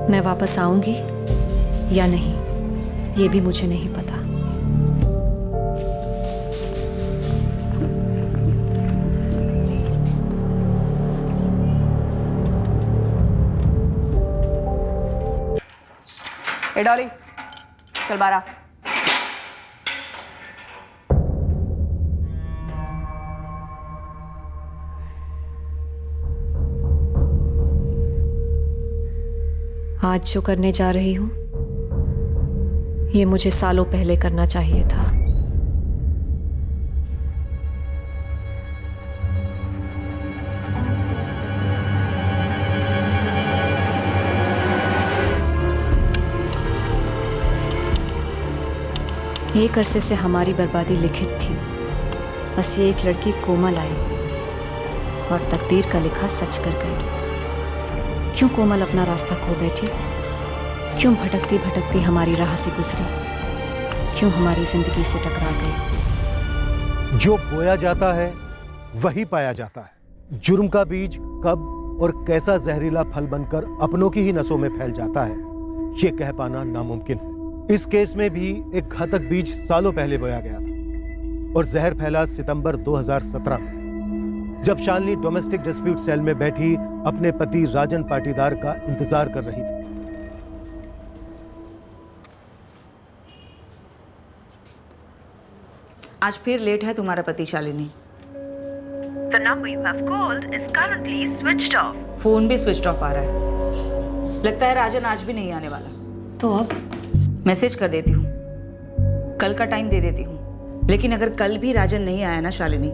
मैं वापस आऊंगी या नहीं ये भी मुझे नहीं पता। ए डॉली, चल बाहर आ। आज जो करने जा रही हूं ये मुझे सालों पहले करना चाहिए था। एक अरसे से हमारी बर्बादी लिखित थी, बस ये एक लड़की कोमल आई और तकदीर का लिखा सच कर गई। क्यों कोमल अपना रास्ता खो बैठी? क्यों भटकती भटकती हमारी राह से गुजरी? क्यों हमारी जिंदगी से टकरा गई? जो बोया जाता है वही पाया जाता है। जुर्म का बीज कब और कैसा जहरीला फल बनकर अपनों की ही नसों में फैल जाता है, ये कह पाना नामुमकिन है। इस केस में भी एक घातक बीज सालों पहले बोया गया था और जहर फैला सितंबर 2017 में, जब शालिनी डोमेस्टिक डिस्प्यूट सेल में बैठी अपने पति राजन पाटीदार का इंतजार कर रही थी। आज फिर लेट है तुम्हारा पति Shalini. The number you have called is currently switched off. Phone भी स्विच ऑफ आ रहा है। लगता है राजन आज भी नहीं आने वाला। तो अब मैसेज कर देती हूँ, कल का टाइम दे देती हूँ। लेकिन अगर कल भी राजन नहीं आया ना शालिनी,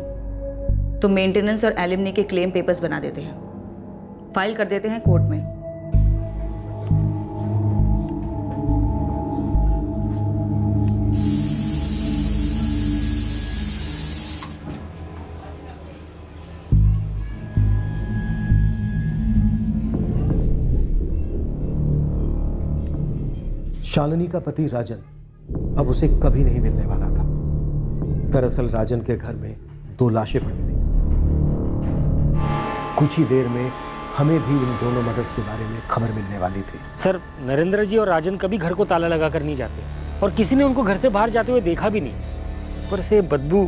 तो मेंटेनेंस और एलिमनी के क्लेम पेपर्स बना देते हैं, फाइल कर देते हैं कोर्ट में। शालिनी का पति राजन अब उसे कभी नहीं मिलने वाला था। दरअसल राजन के घर में 2 लाशें पड़ी थी। कुछ ही देर में हमें भी इन दोनों मर्डर्स के बारे में खबर मिलने वाली थी। सर, नरेंद्र जी और राजन कभी घर को ताला लगा कर नहीं जाते और किसी ने उनको घर से बाहर जाते हुए देखा भी नहीं। पर से बदबू,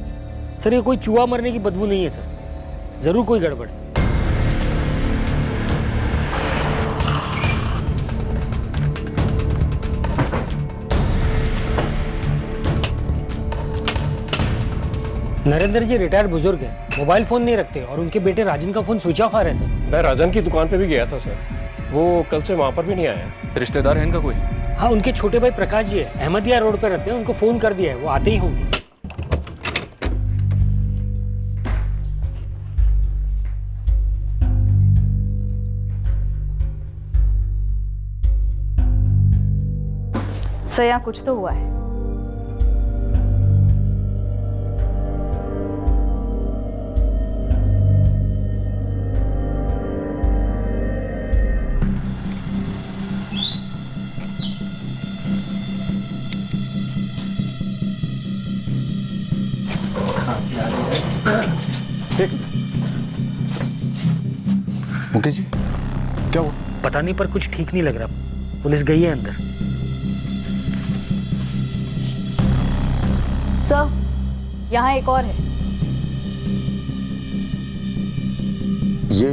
सर ये कोई चूहा मरने की बदबू नहीं है सर, जरूर कोई गड़बड़ है। नरेंद्र जी रिटायर्ड बुजुर्ग हैं, मोबाइल फोन नहीं रखते और उनके बेटे राजन का फोन स्विच ऑफ आ रहा है सर। मैं राजन की दुकान पे भी गया था सर, वो कल से वहां पर भी नहीं आया। रिश्तेदार है इनका कोई? हाँ, उनके छोटे भाई प्रकाश जी है, अहमदिया रोड पे रहते हैं, उनको फोन कर दिया है, वो आते ही होंगे। सर यहाँ कुछ तो हुआ है। मुकेश जी, क्या हुआ? पता नहीं, पर कुछ ठीक नहीं लग रहा। पुलिस गई है अंदर। सर, यहाँ एक और है। ये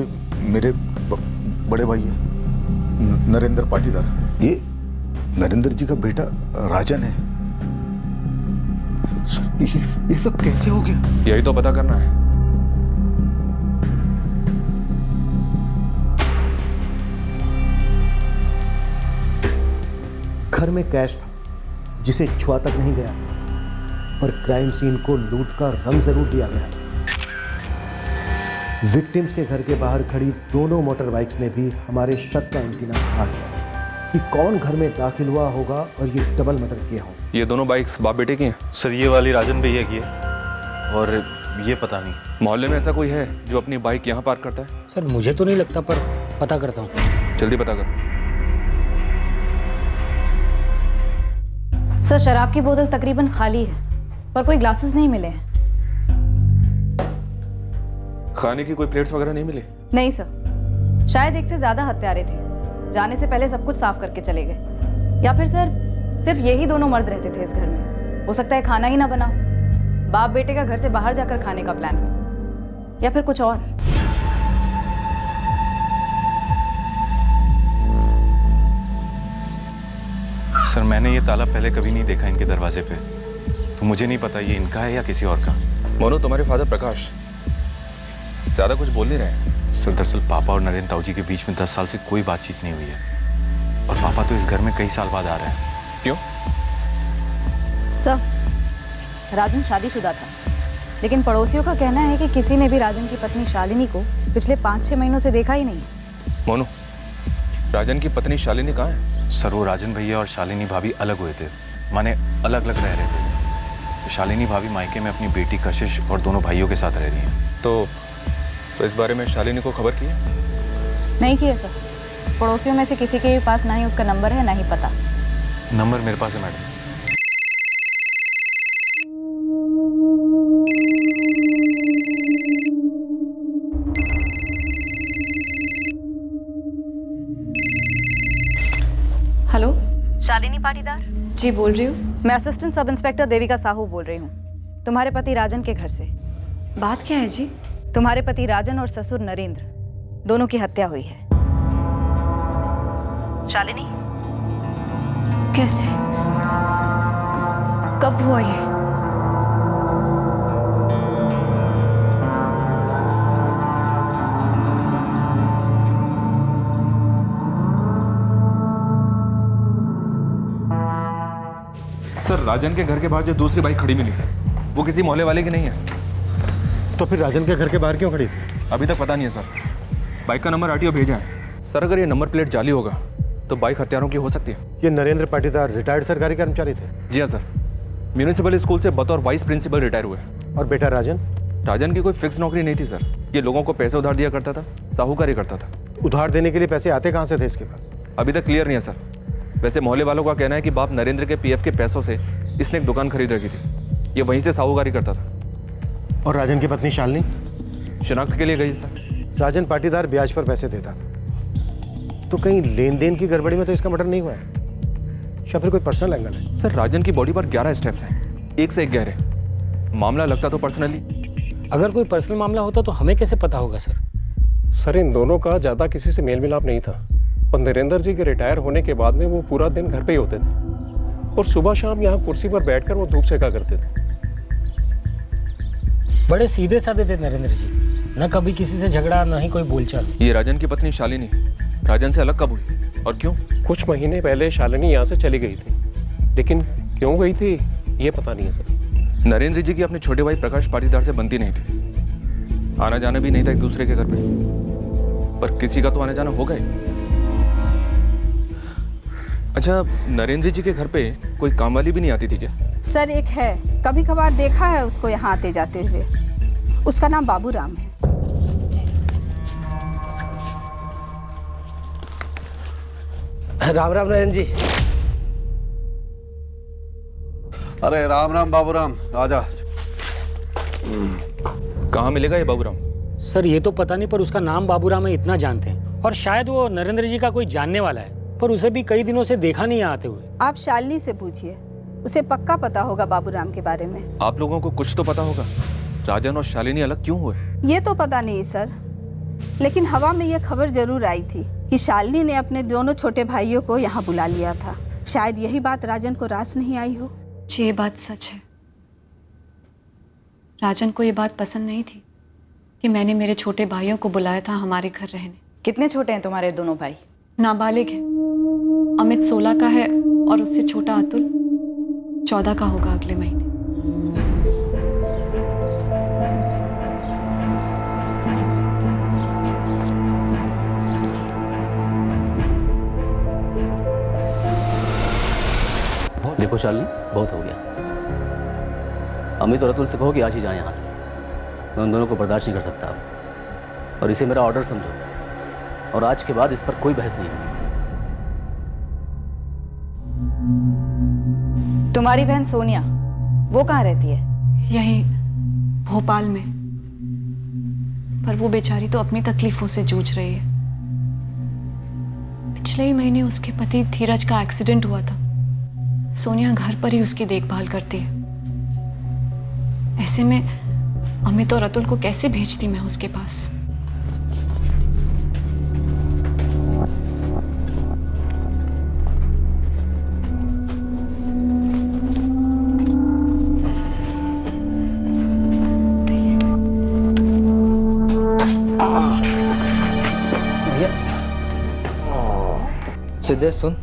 मेरे बड़े भाई है, नरेंद्र पाटीदार। ये नरेंद्र जी का बेटा राजन है। ये सब कैसे हो गया? यही तो पता करना है। घर में कैश था जिसे छुआ तक नहीं गया, पर क्राइम सीन को लूट का रंग जरूर दिया गया। विक्टिम्स के घर के बाहर खड़ी दोनों मोटर बाइक्स ने भी हमारे शक का एंटीना आ गया कि कौन घर में दाखिल हुआ होगा और ये डबल मर्डर किया हो। ये दोनों बाइक्स बाप बेटे की हैं? सर, ये वाली राजन भैया की है और ये पता नहीं। मोहल्ले में ऐसा कोई है जो अपनी बाइक यहाँ पार्क करता है? सर मुझे तो नहीं लगता, पर पता करता हूँ। जल्दी पता कर। सर, शराब की बोतल तकरीबन खाली है, पर कोई ग्लासेस नहीं मिले हैं। खाने की कोई प्लेट्स वगैरह नहीं मिली? नहीं सर, शायद एक से ज्यादा हत्यारे थे। जाने से पहले सब कुछ साफ करके चले गए। या फिर सर सिर्फ यही दोनों मर्द रहते थे इस घर में। हो सकता है खाना ही ना बना, बाप बेटे का घर से बाहर जाकर खाने का प्लान हो, या फिर कुछ और। सर मैंने ये ताला पहले कभी नहीं देखा इनके दरवाजे पे, तो मुझे नहीं पता ये इनका है या किसी और का। मोनू, तुम्हारे फादर प्रकाश ज्यादा कुछ बोल नहीं रहे। सर दरअसल पापा और नरेंद्र ताऊ जी के बीच में 10 साल से कोई बातचीत नहीं हुई है, और पापा तो इस घर में कई साल बाद आ रहे हैं। क्यों? सर राजन शादीशुदा था, लेकिन पड़ोसियों का कहना है कि किसी ने भी राजन की पत्नी शालिनी को पिछले 5-6 महीनों से देखा ही नहीं। मोनू, राजन की पत्नी शालिनी कहाँ है? सर वो राजन भैया और शालिनी भाभी अलग हुए थे, माने अलग अलग रह रहे थे। तो शालिनी भाभी मायके में अपनी बेटी कशिश और दोनों भाइयों के साथ रह रही हैं। तो इस बारे में शालिनी को खबर की है? नहीं किया सर, पड़ोसियों में से किसी के पास ना ही उसका नंबर है ना ही पता। नंबर मेरे पास है मैडम। हेलो, शालिनी पाटीदार जी बोल रही हूँ। मैं assistant sub inspector Devika Sahu बोल रही हूँ, तुम्हारे पति राजन के घर से। बात क्या है जी? तुम्हारे पति राजन और ससुर नरेंद्र दोनों की हत्या हुई है। शालिनी, कैसे? कब हुआ ये? सर राजन के घर के बाहर जो दूसरी बाइक खड़ी मिली वो किसी मोहल्ले वाले की नहीं है। तो फिर राजन के घर के बाहर क्यों खड़ी थी? अभी तक पता नहीं है सर। बाइक का नंबर आरटीओ भेजा है। सर अगर ये नंबर प्लेट जाली होगा तो बाइक हत्यारों की हो सकती है। ये नरेंद्र पाटीदार रिटायर्ड सरकारी कर्मचारी थे? जी हाँ सर, म्यूनिसिपल स्कूल से बतौर वाइस प्रिंसिपल रिटायर हुए। और बेटा राजन? राजन की कोई फिक्स नौकरी नहीं थी सर, ये लोगों को पैसे उधार दिया करता था, साहूकारी करता था। उधार देने के लिए पैसे आते कहाँ से थे इसके पास? अभी तक क्लियर नहीं है सर। वैसे मोहल्ले वालों का कहना है कि बाप नरेंद्र के पीएफ के पैसों से इसने एक दुकान खरीद रखी थी, ये वहीं से साहूकारी करता था। और राजन की पत्नी शालिनी? शिनाख्त के लिए गई सर। राजन पाटीदार ब्याज पर पैसे देता था, तो कहीं लेन देन की गड़बड़ी में तो इसका मर्डर नहीं हुआ है, या फिर कोई पर्सनल एंगल है? सर राजन की बॉडी पर 11 स्टेप्स हैं, एक से एक गहरे। मामला लगता तो पर्सनली। अगर कोई पर्सनल मामला होता तो हमें कैसे पता होगा सर? सर इन दोनों का ज़्यादा किसी से मेल मिलाप नहीं था, और नरेंद्र जी के रिटायर होने के बाद में वो पूरा दिन घर पे ही होते थे, और सुबह शाम यहाँ कुर्सी पर बैठकर वो धूप सेका करते थे। बड़े सीधे साधे थे नरेंद्र जी, न कभी किसी से झगड़ा न ही कोई बोलचाल। ये राजन की पत्नी शालिनी राजन से अलग कब हुई और क्यों? कुछ महीने पहले शालिनी यहाँ से चली गई थी, लेकिन क्यों गई थी ये पता नहीं है सर। नरेंद्र जी की अपने छोटे भाई प्रकाश पाटीदार से बनती नहीं थी, आना जाना भी नहीं था एक दूसरे के घर पे, पर किसी का तो आना जाना होगा ही। अच्छा, नरेंद्र जी के घर पे कोई काम वाली भी नहीं आती थी क्या? सर एक है, कभी कभार देखा है उसको यहाँ आते जाते हुए। उसका नाम बाबूराम है। राम राम नयन जी। अरे राम राम बाबूराम, आजा। कहाँ मिलेगा ये बाबूराम? सर ये तो पता नहीं, पर उसका नाम बाबूराम है इतना जानते हैं, और शायद वो नरेंद्र जी का कोई जानने वाला है, पर उसे भी कई दिनों से देखा नहीं आते हुए। आप शालिनी से पूछिए, उसे पक्का पता होगा बाबूराम के बारे में। आप लोगों को कुछ तो पता होगा, राजन और शालिनी अलग क्यों हुए? ये तो पता नहीं सर, लेकिन हवा में ये खबर जरूर आई थी कि शालिनी ने अपने दोनों छोटे भाइयों को यहाँ बुला लिया था। शायद यही बात राजन को रास नहीं आई हो। जी ये बात सच है। राजन को ये बात पसंद नहीं थी कि मैंने मेरे छोटे भाइयों को बुलाया था हमारे घर रहने। कितने छोटे हैं तुम्हारे दोनों भाई? नाबालिग है। अमित 16 का है और उससे छोटा अतुल 14 का होगा अगले महीने। देखो शालिनी, बहुत हो गया। अमित और अतुल से कहो कि आज ही जाए यहाँ से। मैं उन दोनों को बर्दाश्त नहीं कर सकता अब, और इसे मेरा ऑर्डर समझो, और आज के बाद इस पर कोई बहस नहीं होगी। तुम्हारी बहन सोनिया, वो कहाँ रहती है? यहीं भोपाल में, पर वो बेचारी तो अपनी तकलीफों से जूझ रही है। पिछले ही महीने उसके पति धीरज का एक्सीडेंट हुआ था। सोनिया घर पर ही उसकी देखभाल करती है। ऐसे में अमित और अतुल को कैसे भेजती मैं उसके पास? सिद्धेश सुन,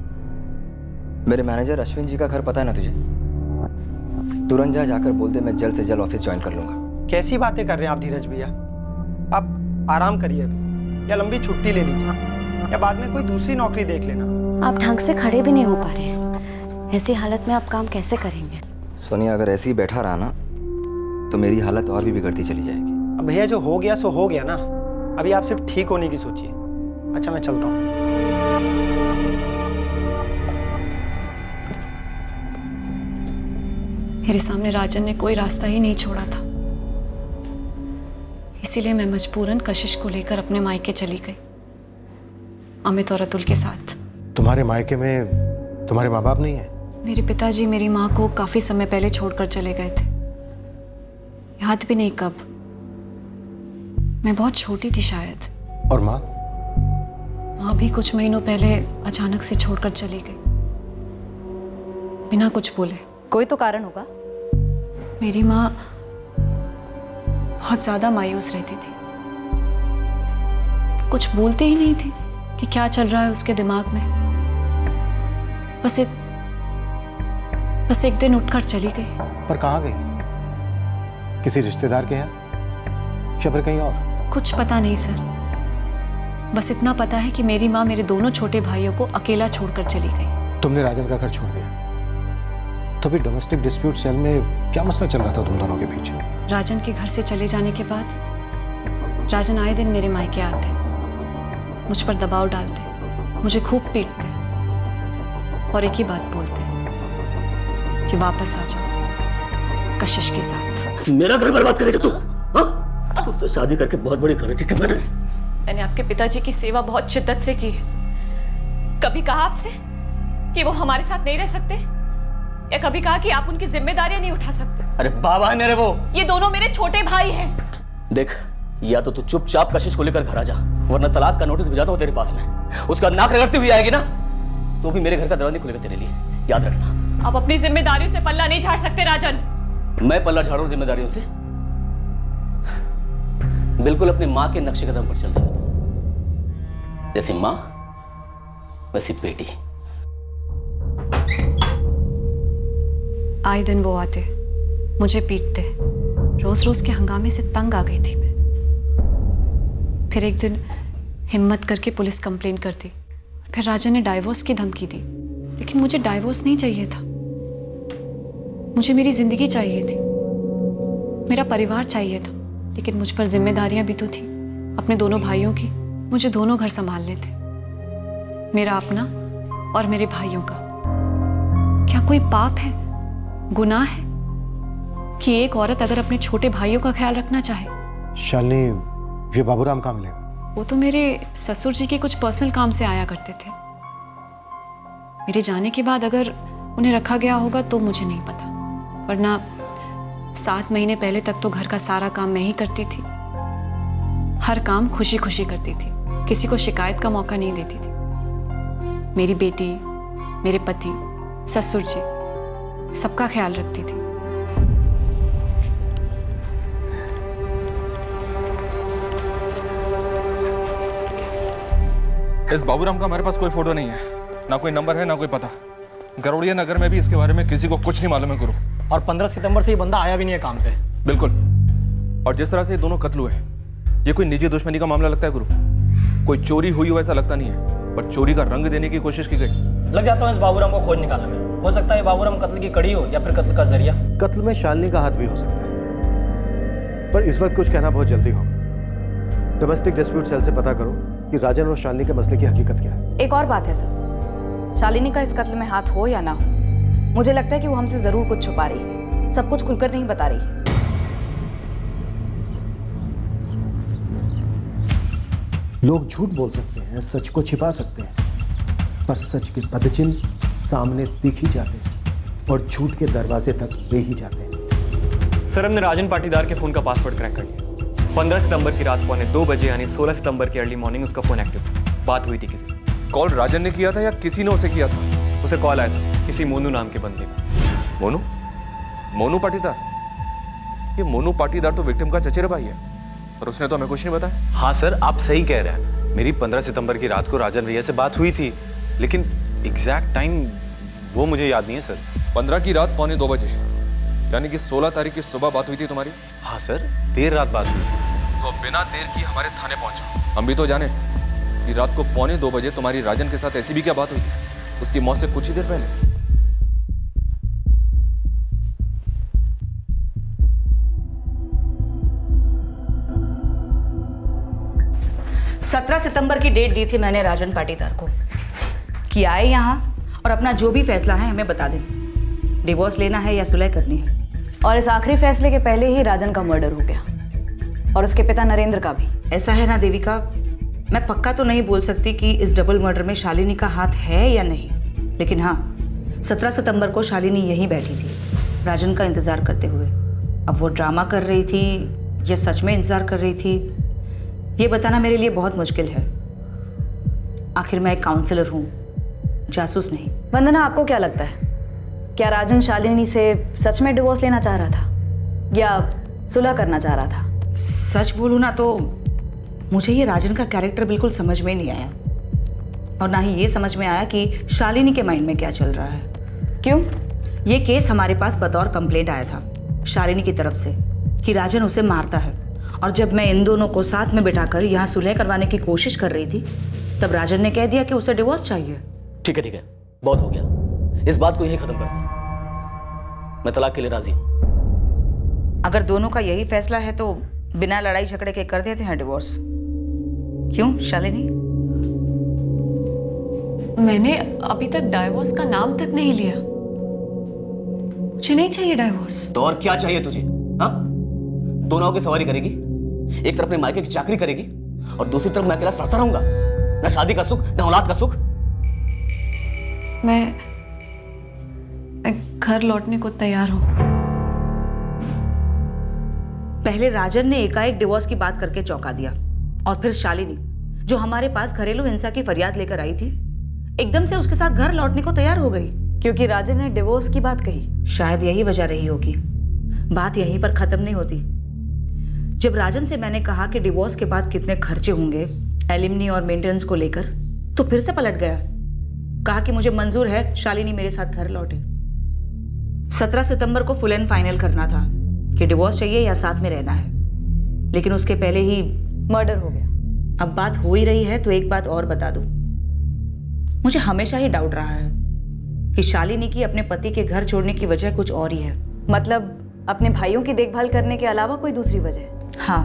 मेरे मैनेजर अश्विन जी का घर पता है ना तुझे? तुरंत जाकर बोल दे मैं जल्द से जल्द ऑफिस ज्वाइन कर लूंगा। कैसी बातें कर रहे हैं आप धीरज भैया? आप आराम करिए अभी, या लंबी छुट्टी ले लीजिए, या बाद में कोई दूसरी नौकरी देख लेना। आप ढंग से खड़े भी नहीं हो पा रहे हैं, ऐसी हालत में आप काम कैसे करेंगे? सोनिया, अगर ऐसे ही बैठा रहा ना तो मेरी हालत और भी बिगड़ती चली जाएगी। अब भैया जो हो गया सो हो गया ना, अभी आप सिर्फ ठीक होने की सोचिए। अच्छा मैं चलता हूँ। मेरे सामने राजन ने कोई रास्ता ही नहीं छोड़ा था, इसीलिए मैं मजबूरन कशिश को लेकर अपने मायके चली गई, अमित और अतुल के साथ। तुम्हारे मायके में तुम्हारे माँ बाप नहीं है? मेरे पिताजी मेरी माँ को काफी समय पहले छोड़कर चले गए थे, याद भी नहीं कब। मैं बहुत छोटी थी शायद। और माँ? माँ भी कुछ महीनों पहले अचानक से छोड़कर चली गई, बिना कुछ बोले। कोई तो कारण होगा। मेरी माँ बहुत ज्यादा मायूस रहती थी, कुछ बोलते ही नहीं थी कि क्या चल रहा है उसके दिमाग में। बस एक दिन उठकर चली गई। पर कहाँ गई? किसी रिश्तेदार के यहाँ या फिर कहीं और? कुछ पता नहीं सर, बस इतना पता है कि मेरी माँ मेरे दोनों छोटे भाइयों को अकेला छोड़कर चली गई। तुमने राजन का घर छोड़ दिया, तो भी डोमेस्टिक डिस्प्यूट सेल में क्या मसला चल रहा था तुम दोनों के बीच? राजन के घर से चले जाने के बाद राजन आए दिन मेरे मायके आते, मुझ पर दबाव डालते, मुझे खूब पीटते और एक ही बात बोलते कि वापस आ जाओ कशिश के साथ। मेरा घर बर्बाद करेगा तू? हाँ? तुझसे शादी करके बहुत बड़ी गलती की मैंने आपके पिताजी की सेवा बहुत शिद्दत से की है। कभी कहा आपसे कि वो हमारे साथ नहीं रह सकते, या कभी कहा कि आप उनकी जिम्मेदारियां नहीं उठा सकते? अरे बाबा है मेरे वो। ये दोनों मेरे छोटे भाई हैं। देख, या तो तू चुपचाप कशिश को लेकर घर आ जा, वरना तलाक का नोटिस भिजवाता हूं तेरे पास में। उसके बाद नाक रगड़ती हुई आएगी ना, तो भी मेरे घर का दरवाजा नहीं खुलेगा तेरे लिए, याद रखना। आप अपनी जिम्मेदारियों से पल्ला नहीं झाड़ सकते राजन। मैं पल्ला झाड़ू जिम्मेदारियों से? बिल्कुल अपनी माँ के नक्शे कदम पर चल रही हो, जैसी माँ वैसी बेटी। आए दिन वो आते, मुझे पीटते, रोज रोज के हंगामे से तंग आ गई थी मैं। फिर एक दिन हिम्मत करके पुलिस कंप्लेन कर दी। फिर राजा ने डाइवोर्स की धमकी दी, लेकिन मुझे डाइवोर्स नहीं चाहिए था। मुझे मेरी जिंदगी चाहिए थी, मेरा परिवार चाहिए था, लेकिन मुझ पर जिम्मेदारियां भी तो थी अपने दोनों भाइयों की। मुझे दोनों घर संभालने थे, मेरा अपना और मेरे भाइयों का। क्या कोई पाप है, गुनाह है कि एक औरत अगर अपने छोटे भाइयों का ख्याल रखना चाहे? शालिनी, ये बाबूराम कहाँ मिलेगा? वो तो मेरे ससुर जी के कुछ पर्सनल काम से आया करते थे। मेरे जाने के बाद अगर उन्हें रखा गया होगा तो मुझे नहीं पता, वरना 7 महीने पहले तक तो घर का सारा काम मैं ही करती थी। हर काम खुशी खुशी करती थी, किसी को शिकायत का मौका नहीं देती थी। मेरी बेटी, मेरे पति, ससुर जी, सबका ख्याल रखती थी। इस बाबूराम का हमारे पास कोई फोटो नहीं है, ना कोई नंबर है, ना कोई पता। गरोड़िया नगर में भी इसके बारे में किसी को कुछ नहीं मालूम है गुरु। और 15 सितंबर से ये बंदा आया भी नहीं है काम पे। बिल्कुल। और जिस तरह से ये दोनों कत्ल हुए, ये कोई निजी दुश्मनी का मामला लगता है गुरु। कोई चोरी हुई हो ऐसा लगता नहीं है, पर चोरी का रंग देने की कोशिश की गई। लग जाता हूँ इस बाबूराम को खोज निकालने में। हो सकता है बाबूराम कत्ल की कड़ी हो या फिर कत्ल का जरिया। कत्ल में शालिनी का हाथ भी हो सकता है, पर इस वक्त कुछ कहना बहुत जल्दी होगा। डोमेस्टिक डिस्प्यूट सेल से पता करो कि राजन और शालिनी के मसले की हकीकत क्या है। एक और बात है सर, शालिनी का इस कत्ल में हाथ हो या ना हो, मुझे लगता है कि वो हमसे जरूर कुछ छुपा रही है, सब कुछ खुलकर नहीं बता रही है। लोग झूठ बोल सकते हैं, सच को छिपा सकते हैं, पर सच के पदचिन्ह सामने दिख ही जाते हैं और झूठ के दरवाजे तक ले ही जाते हैं। सर, हमने राजन पाटीदार के फोन का पासवर्ड क्रैक कर लिया। 15 सितंबर की रात 2:15 बजे यानी 16 सितंबर की अर्ली मॉर्निंग उसका फोन एक्टिव था। बात हुई थी किसी से। कॉल राजन ने किया था या किसी ने उसे किया था? उसे कॉल आया था किसी मोनू नाम के बंदे का। मोनू? मोनू पाटीदार? ये मोनू पाटीदार तो विक्टिम का चचेरा भाई है, पर उसने तो हमें कुछ नहीं बताया। हाँ सर, आप सही कह रहे हैं। मेरी 15 सितंबर की रात को राजन भैया से बात हुई थी, लेकिन एग्जैक्ट टाइम वो मुझे याद नहीं है सर। 15 की रात 2:45 बजे, यानी कि 16 तारीख की सुबह बात हुई थी तुम्हारी? हाँ सर, देर रात बात हुई थी। तो बिना देर की हमारे थाने पहुंचा। हम भी तो जाने कि रात को 2:45 बजे तुम्हारी राजन के साथ ऐसी भी क्या बात हुई थी, उसकी मौत से कुछ ही देर पहले। 17 सितंबर की डेट दी थी मैंने राजन पाटीदार को कि आए यहाँ और अपना जो भी फैसला है हमें बता दें, डिवोर्स लेना है या सुलह करनी है। और इस आखिरी फैसले के पहले ही राजन का मर्डर हो गया और उसके पिता नरेंद्र का भी। ऐसा है ना देविका, मैं पक्का तो नहीं बोल सकती कि इस डबल मर्डर में शालिनी का हाथ है या नहीं, लेकिन हाँ 17 सितंबर को शालिनी यहीं बैठी थी राजन का इंतजार करते हुए। अब वो ड्रामा कर रही थी या सच में इंतजार कर रही थी, ये बताना मेरे लिए बहुत मुश्किल है। आखिर मैं एक काउंसलर हूँ, जासूस नहीं। वंदना, आपको क्या लगता है, क्या राजन शालिनी से सच में डिवोर्स लेना चाह रहा था या सुलह करना चाह रहा था? सच बोलूँ ना तो मुझे ये राजन का कैरेक्टर बिल्कुल समझ में नहीं आया, और ना ही ये समझ में आया कि शालिनी के माइंड में क्या चल रहा है। क्यों? ये केस हमारे पास बतौर कंप्लेंट आया था शालिनी की तरफ से कि राजन उसे मारता है, और जब मैं इन दोनों को साथ में बिठाकर यहाँ सुलह करवाने की कोशिश कर रही थी तब राजन ने कह दिया कि उसे डिवोर्स चाहिए। ठीक है, बहुत हो गया, इस बात को यही खत्म करते हैं। मैं तलाक के लिए राजी हूं। अगर दोनों का यही फैसला है तो बिना लड़ाई झगड़े के कर देते हैं डिवोर्स। क्यों शालिनी? मैंने अभी तक डाइवोर्स का नाम तक नहीं लिया। मुझे नहीं चाहिए डाइवोर्स। तो और क्या चाहिए तुझे? हाँ, दोनों की सवारी करेगी, एक तरफ अपने मायके की चाकरी करेगी और दूसरी तरफ मैं अकेला सड़ता रहूंगा, ना शादी का सुख ना औलाद का सुख। मैं घर लौटने को तैयार हूं। पहले राजन ने एकाएक डिवोर्स की बात करके चौंका दिया, और फिर शालिनी जो हमारे पास घरेलू हिंसा की फरियाद लेकर आई थी एकदम से उसके साथ घर लौटने को तैयार हो गई क्योंकि राजन ने डिवोर्स की बात कही। शायद यही वजह रही होगी। बात यहीं पर खत्म नहीं होती। जब राजन से मैंने कहा कि डिवोर्स के बाद कितने खर्चे होंगे एलिमनी और मेंटेनेंस को लेकर, तो फिर से पलट गया। कहा कि मुझे मंजूर है शालिनी मेरे साथ घर लौटे। 17 सितंबर को फुल एंड फाइनल करना था कि डिवोर्स चाहिए या साथ में रहना है, लेकिन उसके पहले ही मर्डर हो गया। अब बात हो ही रही है तो एक बात और बता दूं, मुझे हमेशा ही डाउट रहा है कि शालिनी की अपने पति के घर छोड़ने की वजह कुछ और ही है। मतलब अपने भाइयों की देखभाल करने के अलावा कोई दूसरी वजह? हाँ,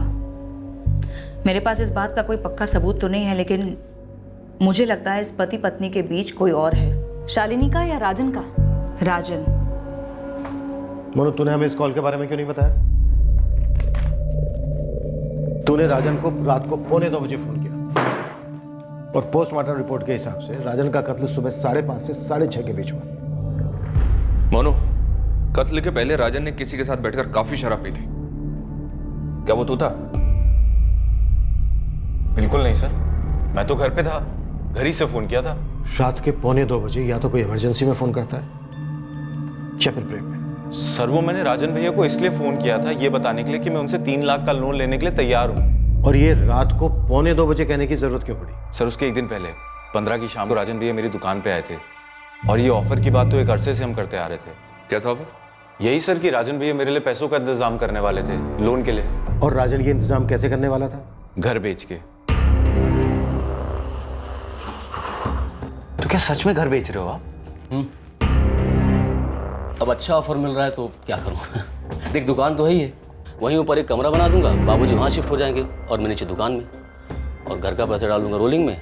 मेरे पास इस बात का कोई पक्का सबूत तो नहीं है, लेकिन मुझे लगता है इस पति पत्नी के बीच कोई और है। शालिनी का या राजन का? राजन। मोनू, तूने हमें इस कॉल के बारे में क्यों नहीं बताया? तूने राजन को रात को 2:45 बजे फोन किया और पोस्टमार्टम रिपोर्ट के हिसाब से राजन का कत्ल सुबह 5:30 से 6:30 के बीच हुआ। मोनू, कत्ल के पहले राजन ने किसी के साथ बैठकर काफी शराब पी थी, क्या वो तू था? बिल्कुल नहीं सर, मैं तो घर पे था, घर ही से फोन किया था। रात के 2:45 बजे या तो कोई इमरजेंसी में फोन करता है या फिर ब्रेक में। सर वो मैंने राजन भैया को इसलिए फोन किया था ये बताने के लिए कि मैं उनसे 3 लाख का लोन लेने के लिए तैयार हूँ। और ये रात को 2:45 बजे कहने की जरूरत क्यों पड़ी? सर उसके एक दिन पहले 15 की शाम को राजन भैया मेरी दुकान पे आए थे और ये ऑफर की बात तो एक अरसे से हम करते आ रहे थे। कैसा ऑफर? यही सर कि राजन भैया मेरे लिए पैसों का इंतजाम करने वाले थे लोन के लिए। और राजन ये इंतजाम कैसे करने वाला था? घर बेच के। तो क्या सच में घर बेच रहे हो आप? अब अच्छा ऑफर मिल रहा है तो क्या करूं? देख, दुकान तो है ही है, वहीं ऊपर एक कमरा बना दूंगा, बाबूजी वहां शिफ्ट हो जाएंगे और मैं नीचे दुकान में, और घर का पैसा डाल दूंगा रोलिंग में,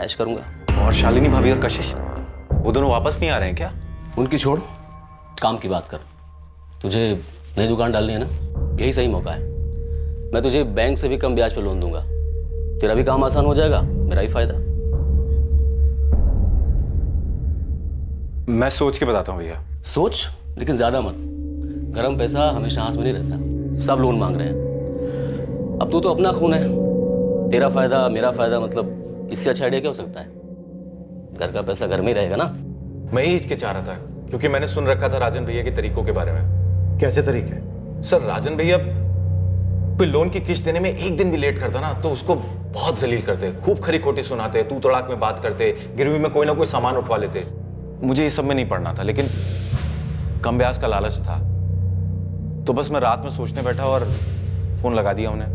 ऐश करूंगा। और शालिनी भाभी और कशिश वो दोनों वापस नहीं आ रहे हैं क्या? उनकी छोड़, काम की बात कर। तुझे नई दुकान डालनी है ना, यही सही मौका है। मैं तुझे बैंक से भी कम ब्याज पे लोन दूंगा, तेरा भी काम आसान हो जाएगा, मेरा ही फायदा। मैं सोच के बताता हूँ भैया। सोच, लेकिन ज्यादा मत। गरम पैसा हमेशा हाथ में नहीं रहता, सब लोन मांग रहे हैं। अब तू तो अपना खून है, तेरा फायदा मेरा फायदा, मतलब इससे अच्छा आइडिया क्या हो सकता है? घर का पैसा घर में ही रहेगा ना। मैं ही हिचकिचा रहा था क्योंकि मैंने सुन रखा था राजन भैया के तरीकों के बारे में। कैसे तरीके? सर, राजन भैया कोई लोन की किस्त देने में एक दिन भी लेट करता ना तो उसको बहुत जलील करते, खूब खरी खोटी सुनाते, तू तड़ाक में बात करते, गिरवी में कोई ना कोई सामान उठवा लेते। मुझे ये सब में नहीं पड़ना था, लेकिन कम ब्याज का लालच था, तो बस मैं रात में सोचने बैठा और फोन लगा दिया उन्हें।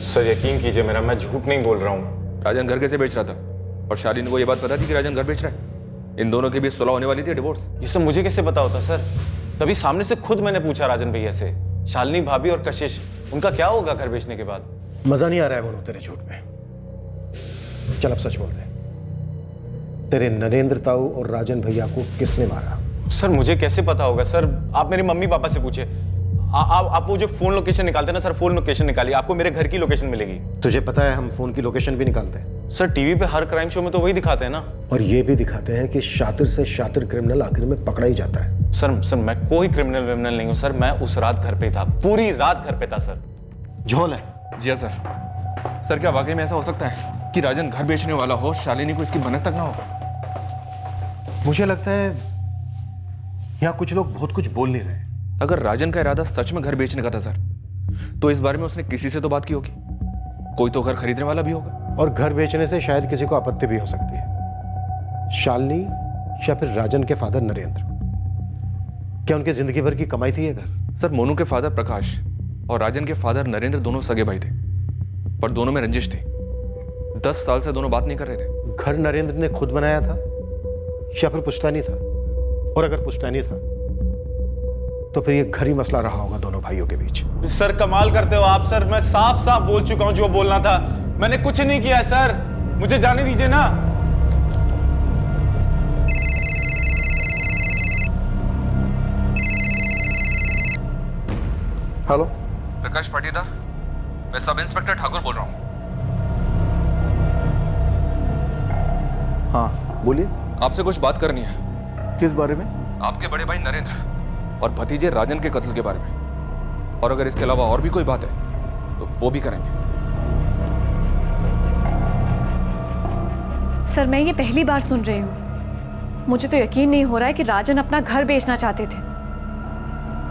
सर यकीन कीजिए मेरा, मैं झूठ नहीं बोल रहा हूँ। राजन घर कैसे बेच रहा था और शालिनी को ये बात पता थी कि राजन घर बेच रहा है? इन दोनों के बीच सुलह होने वाली थी, डिवोर्स। ये सब मुझे कैसे पता होता सर? तभी सामने से खुद मैंने पूछा राजन भैया से, शालिनी भाभी और कशिश, उनका क्या होगा घर बेचने के बाद? मजा नहीं आ रहा है मोनू तेरे झूठ में। चल अब सच बोल दे, तेरे नरेंद्र ताऊ और राजन भैया को किसने मारा? सर मुझे कैसे पता होगा सर? आप मेरे मम्मी पापा से पूछे। आप वो जो फोन लोकेशन निकालते हैं ना सर, फोन लोकेशन निकालिए, आपको मेरे घर की लोकेशन मिलेगी। तुझे पता है हम फोन की लोकेशन भी निकालते हैं। सर टीवी पे हर क्राइम शो में तो वही दिखाते हैं ना। और ये भी दिखाते हैं कि शातिर से शातिर क्रिमिनल आखिर में पकड़ा ही जाता है। सर मैं कोई क्रिमिनल विमिनल नहीं हूँ सर, मैं उस रात घर पे था, पूरी रात घर पे था सर। झोल है। जी हाँ सर। सर क्या वाकई में ऐसा हो सकता है कि राजन घर बेचने वाला हो, शालिनी को इसकी भनक तक ना हो? मुझे लगता है यहाँ कुछ लोग बहुत कुछ बोल नहीं रहे। अगर राजन का इरादा सच में घर बेचने का था सर, तो इस बारे में उसने किसी से तो बात की होगी, कोई तो घर खरीदने वाला भी होगा। और घर बेचने से शायद किसी को आपत्ति भी हो सकती है, शालिनी या फिर राजन के फादर नरेंद्र। क्या उनके जिंदगी भर की कमाई थी ये घर? सर मोनू के फादर प्रकाश और राजन के फादर नरेंद्र दोनों सगे भाई थे, पर दोनों में रंजिश थी। 10 साल से दोनों बात नहीं कर रहे थे। घर नरेंद्र ने खुद बनाया था या फिर पुश्तैनी था? और अगर पुश्तैनी था तो फिर ये घर ही मसला रहा होगा दोनों भाइयों के बीच। सर कमाल करते हो आप सर, मैं साफ साफ बोल चुका हूं जो बोलना था। मैंने कुछ नहीं किया सर, मुझे जाने दीजिए ना। हेलो, प्रकाश पाटीदार, मैं सब इंस्पेक्टर ठाकुर बोल रहा हूँ। हाँ बोलिए। आपसे कुछ बात करनी है। किस बारे में? आपके बड़े भाई नरेंद्र और भतीजे राजन के कत्ल के बारे में, और अगर इसके अलावा और भी कोई बात है तो वो भी करेंगे। सर मैं ये पहली बार सुन रही हूँ। मुझे तो यकीन नहीं हो रहा है कि राजन अपना घर बेचना चाहते थे,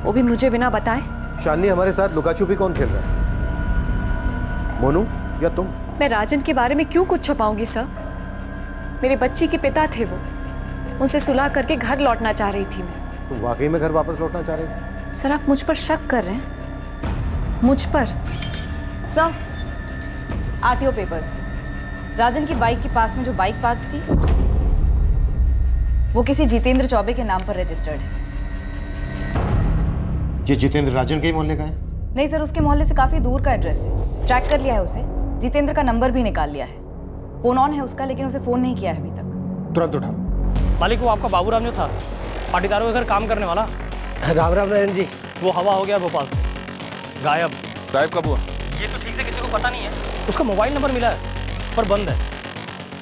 वो भी मुझे बिना बताए। शालिनी हमारे साथ लुका छुपी कौन खेल रहा है, मोनू या तुम? मैं राजन के बारे में क्यों कुछ छुपाऊंगी सर? मेरे बच्ची के पिता थे वो, उनसे सुलह करके घर लौटना चाह रही थी मैं। तुम वाकई में घर वापस लौटना चाह रहे थे? सर आप मुझ पर शक कर रहे हैं? मुझ पर? सर आरटीओ पेपर्स, राजन की बाइक के पास में जो बाइक पार्क थी वो किसी जितेंद्र चौबे के नाम पर रजिस्टर्ड है। ये जितेंद्र राजन के ही मोहल्ले का है? नहीं सर, उसके मोहल्ले से काफी दूर का एड्रेस है। ट्रैक कर लिया है उसे, जितेंद्र का नंबर भी निकाल लिया है। फोन ऑन है उसका, लेकिन उसे फोन नहीं किया है अभी तक। तुरंत उठा लो। मालिक वो आपका बाबूराम जो था, पाटीदारों के घर काम करने वाला। राम राम नयन जी। वो हवा हो गया भोपाल से, गायब। गायब कब हुआ? ये तो ठीक से किसी को पता नहीं है। उसका मोबाइल नंबर मिला है पर बंद है,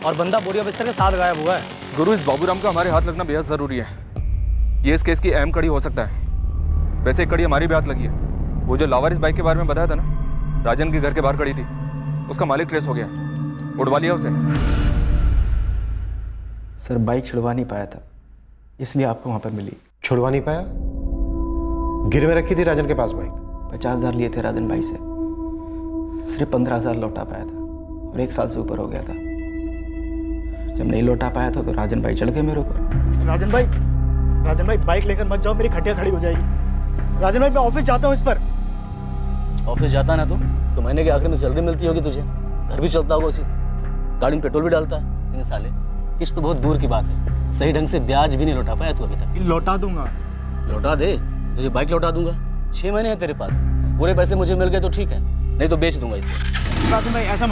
और बंदा बोरिया बिस्तर के साथ गायब हुआ है। गुरु, इस बाबूराम का हमारे हाथ लगना बेहद जरूरी है। ये इस केस की अहम कड़ी हो सकता है। वैसे एक कड़ी हमारी भी हाथ लगी है। वो जो लावारिस बाइक के बारे में बताया था ना, राजन के घर के बाहर खड़ी थी, उसका मालिक ट्रेस हो गया, उड़वा लिया उसे। सर बाइक छुड़वा नहीं पाया था, इसलिए आपको वहाँ पर मिली। छुड़वा नहीं पाया? गिरवे रखी थी राजन के पास बाइक? 50,000 लिए थे राजन भाई से, सिर्फ 15,000 लौटा पाया था, और 1 साल से ऊपर हो गया था। जब नहीं लौटा पाया था तो राजन भाई चढ़ गए मेरे ऊपर। राजन भाई बाइक लेकर मत जाओ, मेरी खटिया खड़ी हो जाएगी। राजन भाई मैं ऑफिस जाता हूँ इस पर। ऑफिस जाता ना तो महीने के आखिर में सैलरी मिलती होगी तुझे, घर भी चलता होगा उसी से, गाड़ी में पेट्रोल भी डालता है। इन साले किस्त तो बहुत दूर की बात है, सही ढंग से ब्याज भी नहीं लौटा पाया तू अभी तक। लौटा दूंगा। लौटा दे, तुझे बाइक लौटा दूंगा। 6 महीने हैं तेरे पास, पूरे पैसे मुझे मिल गए तो ठीक है, नहीं तो बेच दूंगा इसे। राजन भाई ऐसा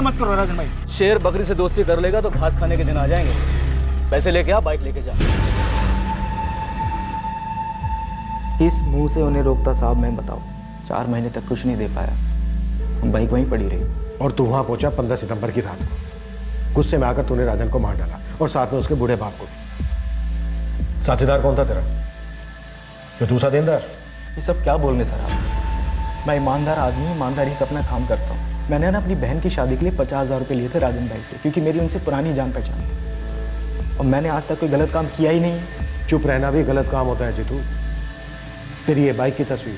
मत करो राजन भाई। शेर बकरी से दोस्ती कर लेगा तो घास खाने के दिन आ जाएंगे। पैसे लेके आ, बाइक लेके जा। किस मुंह से उन्हें रोकता साहब, मैं बताओ। 4 महीने तक कुछ नहीं दे पाया, बाइक वहीं पड़ी रही। और तू वहां पहुंचा 15 सितंबर की रात को, गुस्से में आकर तूने राजन को मार डाला और साथ में उसके बूढ़े बाप को भी। साथीदार कौन था तेरा? जो दूसरा देनदार? ये सब क्या बोल रहे सर आप? मैं ईमानदार आदमी हूँ, ईमानदारी से अपना काम करता हूँ। मैंने ना अपनी बहन की शादी के लिए 50,000 रुपये लिए थे राजन भाई से, क्योंकि मेरी उनसे पुरानी जान पहचान थी और मैंने आज तक कोई गलत काम किया ही नहीं है। चुप रहना भी गलत काम होता है जीतू। तेरी ये बाइक की तस्वीर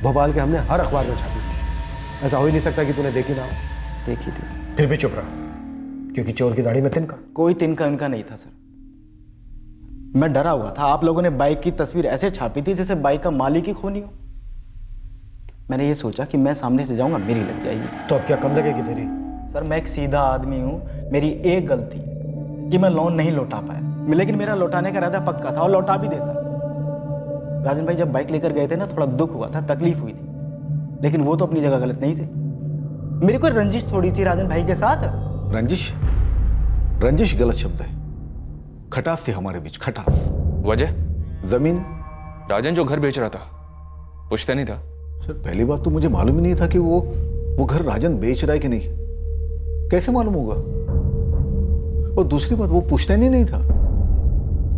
भोपाल के हमने हर अखबार में छापी थी। ऐसा हो ही नहीं सकता कि तूने देखी ना हो। देखी थी। फिर भी चुप रहा, क्योंकि चोर की दाढ़ी में तिनका। कोई तिनका उनका नहीं था सर। मैं डरा हुआ था। आप लोगों ने बाइक की तस्वीर ऐसे छापी थी जैसे बाइक का मालिक ही खूनी हो। मैंने ये सोचा कि मैं सामने से जाऊंगा, मेरी लग जाएगी। तो अब क्या कम लगेगी तेरी? सर मैं एक सीधा आदमी हूँ, मेरी एक गलती कि मैं लोन नहीं लौटा पाया, लेकिन मेरा लौटाने का इरादा पक्का था और लौटा भी देता। राजन भाई जब बाइक लेकर गए थे ना, थोड़ा दुख हुआ था, तकलीफ हुई थी, लेकिन वो तो अपनी जगह गलत नहीं थे। मेरी कोई रंजिश थोड़ी थी राजन भाई के साथ। रंजिश? रंजिश गलत शब्द है। खटास से हमारे बीच खटास। वजह? जमीन। राजन जो घर बेच रहा था पूछता नहीं था? सर पहली बात तो मुझे मालूम ही नहीं था कि वो घर राजन बेच रहा है कि नहीं। कैसे मालूम होगा? और दूसरी बात, वो पुश्तैनी नहीं था।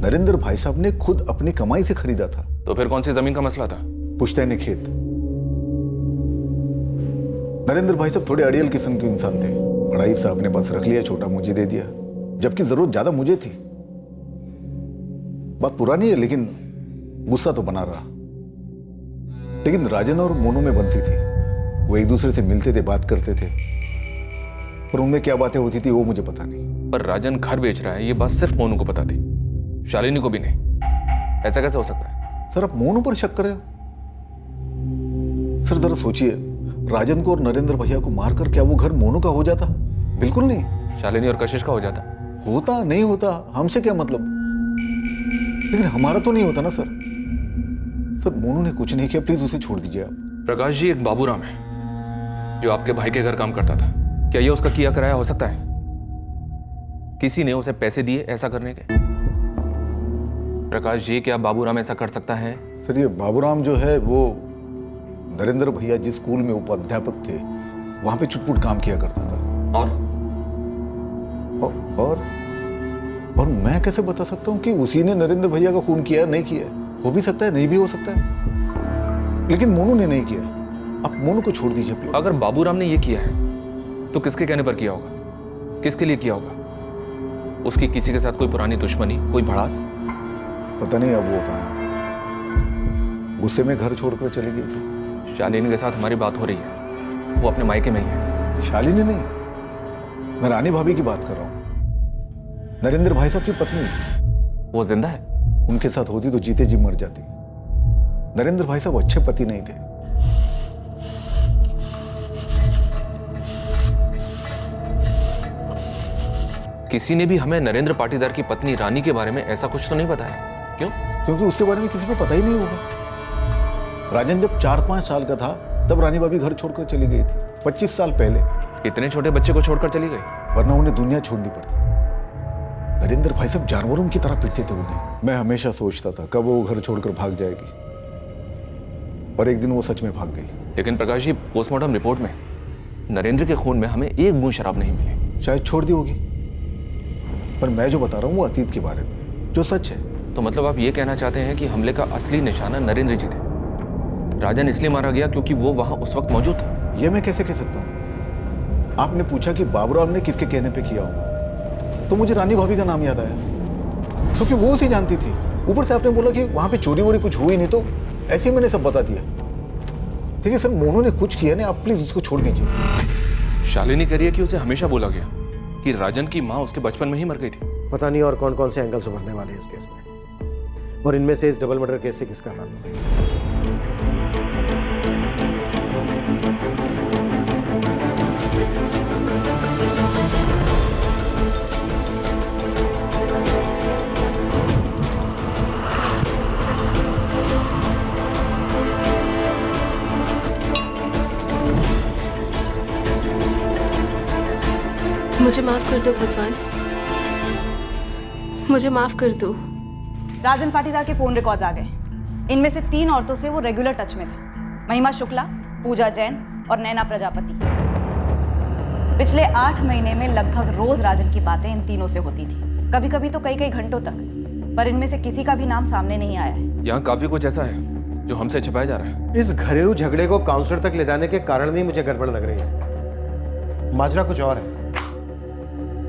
नरेंद्र भाई साहब ने खुद अपनी कमाई से खरीदा था। तो फिर कौन सी जमीन का मसला था? पुश्तैनी खेत। नरेंद्र भाई साहब थोड़े अड़ियल किस्म के इंसान थे। बड़ा साहब ने बस रख लिया, छोटा मुझे दे दिया, जबकि जरूरत ज्यादा मुझे थी। बात पुरानी है, लेकिन गुस्सा तो बना रहा। लेकिन राजन और मोनू में बनती थी। वो एक दूसरे से मिलते थे, बात करते थे, पर उनमें क्या बातें होती थी वो मुझे पता नहीं। पर राजन घर बेच रहा है ये बात सिर्फ मोनू को पता थी, शालिनी को भी नहीं। ऐसा कैसे हो सकता है? सर आप मोनू पर शक कर रहे हो? सर जरा सोचिए, राजन को और नरेंद्र भैया को मारकर क्या वो घर मोनू का हो जाता? बिल्कुल नहीं। शालिनी और कशिश का हो जाता। होता नहीं होता हमसे क्या मतलब, लेकिन हमारा तो नहीं होता ना सर। सर मोनू ने कुछ नहीं किया, प्लीज उसे छोड़ दीजिए आप। प्रकाश जी, एक बाबूराम है जो आपके भाई के घर काम करता था। क्या ये उसका किया कराया हो सकता है? किसी ने उसे पैसे दिए ऐसा करने के? प्रकाश जी, क्या बाबूराम ऐसा कर सकता है? सर ये बाबूराम जो है वो नरेंद्र भैया जिस स्कूल में उपाध्यापक थे वहां पे चुटपुट काम किया करता था। और मैं कैसे बता सकता हूं कि उसी ने नरेंद्र भैया का खून किया नहीं किया? हो भी सकता है, नहीं भी हो सकता है, लेकिन मोनू ने नहीं किया। आप मोनू को छोड़ दीजिए प्लीज। अगर बाबूराम ने ये किया है तो किसके कहने पर किया होगा? किसके लिए किया होगा? उसकी किसी के साथ कोई पुरानी दुश्मनी, कोई भड़ास? पता नहीं अब वो कहाँ। गुस्से में घर छोड़कर चली गई थी। शालिनी के साथ हमारी बात हो रही है, वो अपने मायके में ही है। शालिनी नहीं, मैं रानी भाभी की बात कर रहा हूँ। नरेंद्र भाई साहब की पत्नी। वो जिंदा है? उनके साथ होती तो जीते जी मर जाती। नरेंद्र भाई साहब अच्छे पति नहीं थे। किसी ने भी हमें नरेंद्र पाटीदार की पत्नी रानी के बारे में ऐसा कुछ तो नहीं बताया। क्यों? क्योंकि उसके बारे में किसी को पता ही नहीं होगा। राजन जब 4-5 साल का था तब रानी भाभी घर छोड़कर चली गई थी, 25 साल पहले। इतने छोटे बच्चे को छोड़कर चली गई? वरना उन्हें दुनिया छोड़नी पड़ती थी। नरेंद्र भाई साहब जानवरों की तरह पीटते थे उन्हें। मैं हमेशा सोचता था कब वो घर छोड़कर भाग जाएगी, और एक दिन वो सच में भाग गई। लेकिन प्रकाश जी, पोस्टमार्टम रिपोर्ट में नरेंद्र के खून में हमें एक बूंद शराब नहीं मिली। शायद छोड़ दी होगी, पर मैं जो बता रहा हूँ वो अतीत के बारे में, जो सच है। तो मतलब आप ये कहना चाहते हैं कि हमले का असली निशाना नरेंद्र जी थे? राजन इसलिए मारा गया क्योंकि वो वहां उस वक्त मौजूद था? ये मैं कैसे कह सकता हूँ? आपने पूछा कि बाबूराम ने किसके कहने पे किया होगा, तो मुझे रानी भाभी का नाम याद आया, क्योंकि वो उसे जानती थी। ऊपर से आपने बोला कि वहां पे चोरी वोरी कुछ हुई नहीं, तो ऐसे ही मैंने सब बता दिया। ठीक है सर, मोनू ने कुछ किया नहीं, आप प्लीज उसको छोड़ दीजिए। शालिनी कह रही है कि उसे हमेशा बोला गया कि राजन की माँ उसके बचपन में ही मर गई थी। पता नहीं और कौन कौन से एंगल्स उभरने वाले हैं इस केस में, और इनमें से इस डबल मर्डर केस से किसका ताल्लुक है। मुझे माफ कर दो भगवान, मुझे माफ कर दो। राजन पाटीदार के फोन रिकॉर्ड्स आ गए। इनमें से 3 औरतों से वो रेगुलर टच में था। महिमा शुक्ला, पूजा जैन और नैना प्रजापति। पिछले 8 महीने में लगभग रोज राजन की बातें इन तीनों से होती थी, कभी कभी तो कई कई घंटों तक, पर इनमें से किसी का भी नाम सामने नहीं आया है। यहाँ काफी कुछ ऐसा है जो हमसे छिपाया जा रहा है। इस घरेलू झगड़े को काउंसलर तक ले जाने के कारण भी मुझे गड़बड़ लग रही है। माजरा कुछ और है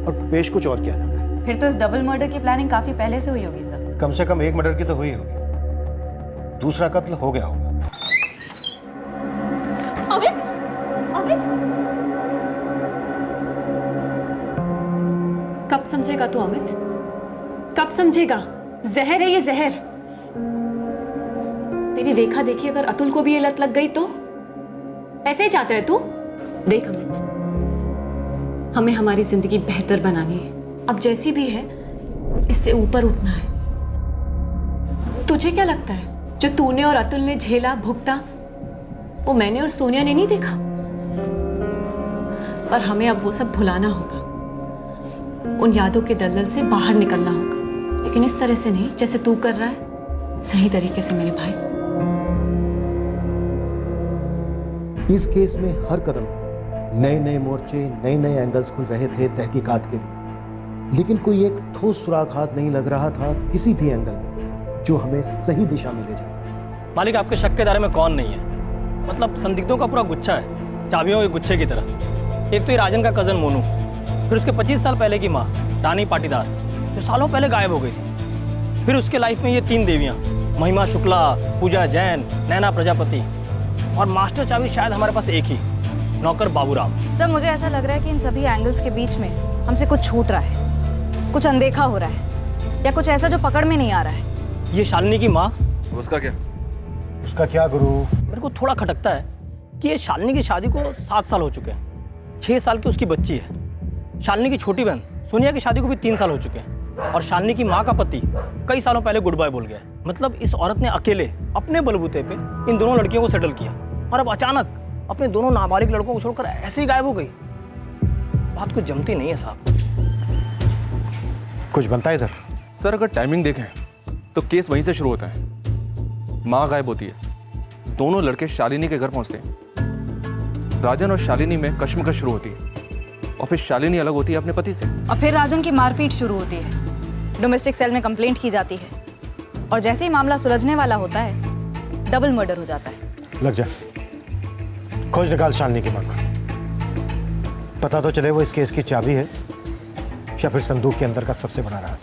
और पेश कुछ और किया जाता है। फिर तो इस डबल मर्डर की प्लानिंग काफी पहले से हुई होगी सर। कम से कम एक मर्डर की तो हुई होगी, दूसरा कत्ल हो गया होगा। अमित, अमित, कब समझेगा तू अमित? कब समझेगा? जहर है ये, जहर। तेरी देखा देखी अगर अतुल को भी ये लत लग गई तो ऐसे ही चाहता है तू? देख अमित, हमें हमारी जिंदगी बेहतर बनानी है। अब जैसी भी है इससे ऊपर उठना है। तुझे क्या लगता है जो तूने और अतुल ने झेला भुगता वो मैंने और सोनिया ने नहीं देखा? पर हमें अब वो सब भुलाना होगा, उन यादों के दलदल से बाहर निकलना होगा, लेकिन इस तरह से नहीं जैसे तू कर रहा है, सही तरीके से मेरे भाई। इस केस में हर कदम पर नए नए मोर्चे, नए नए एंगल्स खुल रहे थे तहकीकात के लिए, लेकिन कोई एक ठोस सुराग हाथ नहीं लग रहा था किसी भी एंगल में जो हमें सही दिशा में ले जाता। मालिक, आपके शक के दायरे में कौन नहीं है? मतलब संदिग्धों का पूरा गुच्छा है, चाबियों के गुच्छे की तरह। एक तो ये राजन का कजन मोनू, फिर उसके 25 साल पहले की माँ रानी पाटीदार जो सालों पहले गायब हो गई थी, फिर उसके लाइफ में ये 3 देवियाँ, महिमा शुक्ला, पूजा जैन, नैना प्रजापति, और मास्टर चाबी शायद हमारे पास एक ही, नौकर बाबूराम। सर मुझे ऐसा लग रहा है कि इन सभी एंगल्स के बीच में हमसे कुछ छूट रहा है, कुछ अनदेखा हो रहा है, या कुछ ऐसा जो पकड़ में नहीं आ रहा है। ये शालिनी की माँ, उसका क्या? उसका क्या गुरु? मेरे को थोड़ा खटकता है कि ये शालिनी की शादी को 7 साल हो चुके हैं, 6 साल की उसकी बच्ची है। शालिनी की छोटी बहन सोनिया की शादी को भी 3 साल हो चुके हैं, और शालिनी की माँ का पति कई सालों पहले गुड बाय बोल गया। मतलब इस औरत ने अकेले अपने बलबूते पे इन दोनों लड़कियों को सेटल किया, और अब अचानक अपने दोनों नाबालिग लड़कों को छोड़कर ऐसे ही गायब हो गई। बात कुछ जमती नहीं है साहब। कुछ बनता है इधर? सर अगर टाइमिंग देखें तो केस वहीं से शुरू होता है। माँ गायब होती है, दोनों लड़के शालिनी के घर पहुंचते हैं, राजन और शालिनी में कश्मकश शुरू होती है, और फिर शालिनी अलग होती है अपने पति से, और फिर राजन की मारपीट शुरू होती है, डोमेस्टिक सेल में कंप्लेंट की जाती है, और जैसे ही मामला सुलझने वाला होता है डबल मर्डर हो जाता है। लग जा, खोज निकाल शालिनी की मां का, पता तो चले वो इस केस की चाबी है या फिर संदूक के अंदर का सबसे बड़ा राज।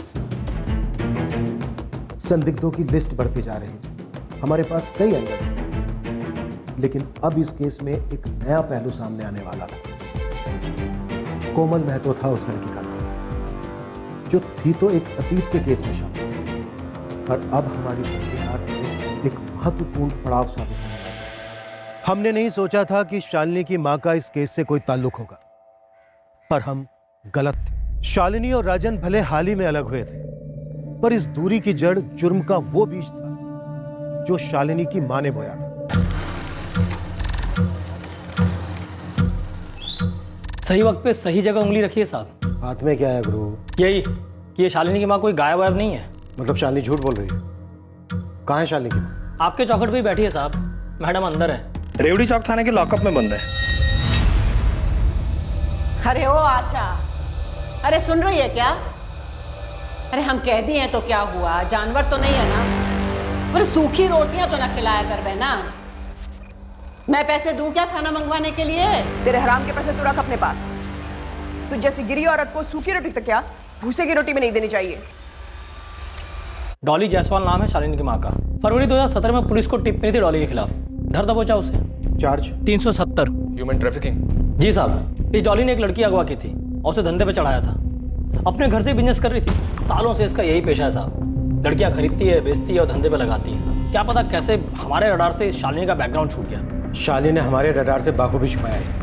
संदिग्धों की लिस्ट बढ़ती जा रही है, हमारे पास कई एंगल्स थे, लेकिन अब इस केस में एक नया पहलू सामने आने वाला था। कोमल महतो था उस लड़की का नाम, जो थी तो एक अतीत के केस में शामिल, पर अब हमारी तहकीकात में एक महत्वपूर्ण पड़ाव साबित होने वाला है। हमने नहीं सोचा था कि शालिनी की मां का इस केस से कोई ताल्लुक होगा, पर हम गलत थे। शालिनी और राजन भले हाल ही में अलग हुए थे, पर इस दूरी की जड़ जुर्म का वो बीज था जो शालिनी की मां ने बोया था। सही वक्त पे सही जगह उंगली रखिए साहब। हाथ में क्या है गुरु? यही कि ये शालिनी की माँ कोई गायब वायब नहीं है। मतलब शालिनी झूठ बोल रही है? कहाँ है शालिनी की माँ? आपके चौखट पे ही बैठी है साहब, मैडम अंदर है, रेवड़ी चौक थाने के लॉकअप में बंद है। अरे ओ आशा, अरे सुन रही है क्या? अरे हम कह दिए हैं तो क्या हुआ, जानवर तो नहीं है ना? अरे सूखी रोटियां तो ना खिलाया कर बहना। मैं पैसे दूं क्या खाना मंगवाने के लिए? तेरे हराम के पैसे तू रख अपने पास। तू जैसी गिरी औरत को सूखी रोटी तो क्या, भूसे की रोटी भी नहीं देनी चाहिए। डॉली जायसवाल नाम है शालिनी की माँ का। फरवरी 2017 में पुलिस को टिप मिली थी डॉली के खिलाफ, धर दबोचा उसे। Charge 370 human trafficking. जी साहब, इस डॉली ने एक लड़की अगवा की थी और उसे धंधे पे चढ़ाया था। अपने घर से बिजनेस कर रही थी, सालों से इसका यही पेशा है साहब। लड़कियां खरीदती है, बेचती है और धंधे पे लगाती है। क्या पता कैसे हमारे रडार से इस शालिनी का बैकग्राउंड छूट गया। शालिनी ने हमारे रडार से बाखूबी छुपाया इसे।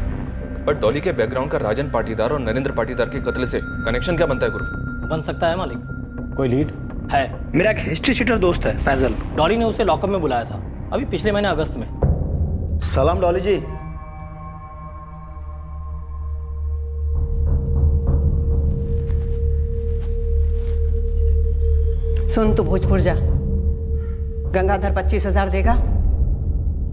पर डॉली के बैकग्राउंड का राजन पाटीदार और नरेंद्र पाटीदार के कत्ल से कनेक्शन क्या बनता है गुरु? बन सकता है मालिक। कोई लीड है? मेरा एक हिस्ट्री शीटर दोस्त है फैजल, डॉली ने उसे लॉकअप में बुलाया था अभी पिछले महीने अगस्त में। सलाम डॉली जी। सुन तू भोजपुर जा, गंगाधर 25,000 देगा।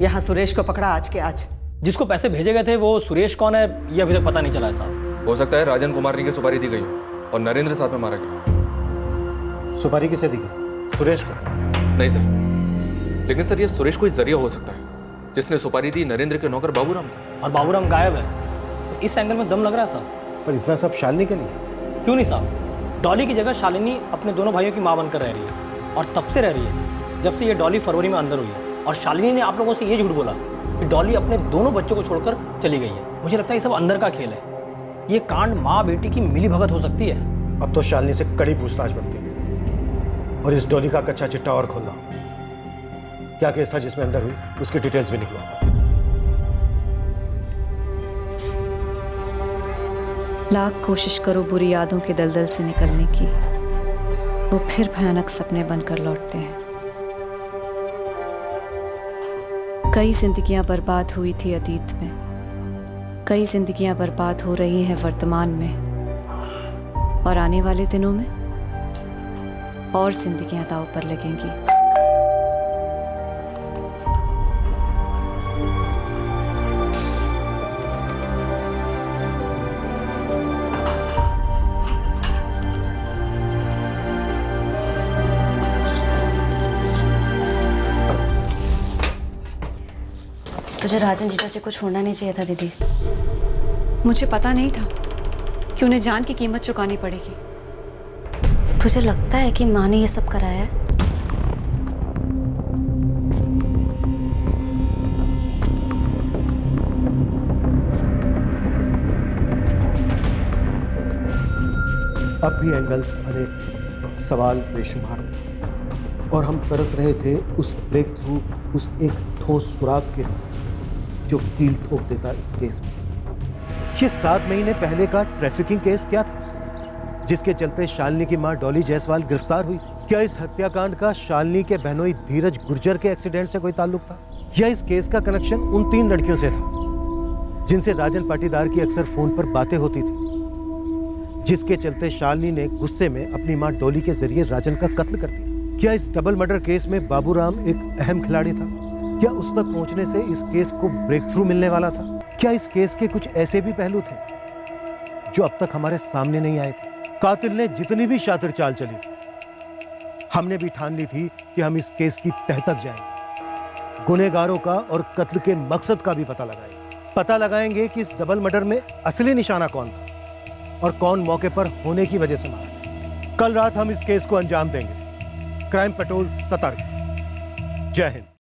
यहाँ सुरेश को पकड़ा आज के आज। जिसको पैसे भेजे गए थे वो सुरेश कौन है ये अभी तक पता नहीं चला है साहब। हो सकता है राजन को मारने की सुपारी दी गई हो और नरेंद्र साथ में मारा गया। सुपारी किसे दी गई? सुरेश को? नहीं सर, लेकिन सर ये सुरेश कोई जरिया हो सकता है जिसने सुपारी दी नरेंद्र के नौकर बाबूराम को। और बाबूराम गायब है, तो इस एंगल में दम लग रहा है साहब। पर इतना सब शालिनी के लिए क्यों नहीं साहब? डॉली की जगह शालिनी अपने दोनों भाइयों की माँ बनकर रह रही है, और तब से रह रही है जब से ये डॉली फरवरी में अंदर हुई है। और शालिनी ने आप लोगों से ये झूठ बोला कि डॉली अपने दोनों बच्चों को छोड़कर चली गई है। मुझे लगता है ये सब अंदर का खेल है। ये कांड माँ बेटी की मिली भगत हो सकती है। अब तो शालिनी से कड़ी पूछताछ बनती है और इस डॉली का कच्चा चिट्टा और खोलना। क्या केस था जिसमें अंदर हुई, उसकी डिटेल्स भी निकलवा। लाख कोशिश करो बुरी यादों के दलदल से निकलने की, वो फिर भयानक सपने बनकर लौटते हैं। कई जिंदगियां बर्बाद हुई थी अतीत में, कई जिंदगियां बर्बाद हो रही हैं वर्तमान में, और आने वाले दिनों में और जिंदगियां दांव पर लगेंगी। तुझे राजन जीजा जी को छोड़ना नहीं चाहिए था दीदी। मुझे पता नहीं था कि उन्हें जान की कीमत चुकानी पड़ेगी। तुझे लगता है कि माँ ने ये सब कराया है? अब भी एंगल्स अनेक, सवाल बेशुमार थे और हम तरस रहे थे उस ब्रेक थ्रू, उस एक ठोस सुराग के लिए जो कील ठोक देता इस केस में। ये 7 महीने पहले का ट्रैफिकिंग केस क्या था जिसके चलते शालिनी की मां डॉली जायसवाल गिरफ्तार हुई? क्या इस हत्याकांड का शालिनी के बहनोई धीरज गुर्जर के एक्सीडेंट से कोई ताल्लुक था, या इस केस का कनेक्शन उन 3 लड़कियों से था जिनसे राजन पाटीदार की अक्सर फोन पर बातें होती थी, जिसके चलते शालिनी ने गुस्से में अपनी मां डॉली के जरिए राजन का कत्ल कर दिया? क्या इस डबल मर्डर केस में बाबूराम एक अहम खिलाड़ी था? क्या उस तक पहुंचने से इस केस को ब्रेक थ्रू मिलने वाला था? क्या इस केस के कुछ ऐसे भी पहलू थे जो अब तक हमारे सामने नहीं आए थे? कातिल ने जितनी भी शातिर चाल चली थी, हमने भी ठान ली थी कि हम इस केस की तह तक जाएंगे, गुनहगारों का और कत्ल के मकसद का भी पता लगाएंगे कि इस डबल मर्डर में असली निशाना कौन था और कौन मौके पर होने की वजह से मारा गया। कल रात हम इस केस को अंजाम देंगे। क्राइम पेट्रोल सतर्क। जय हिंद।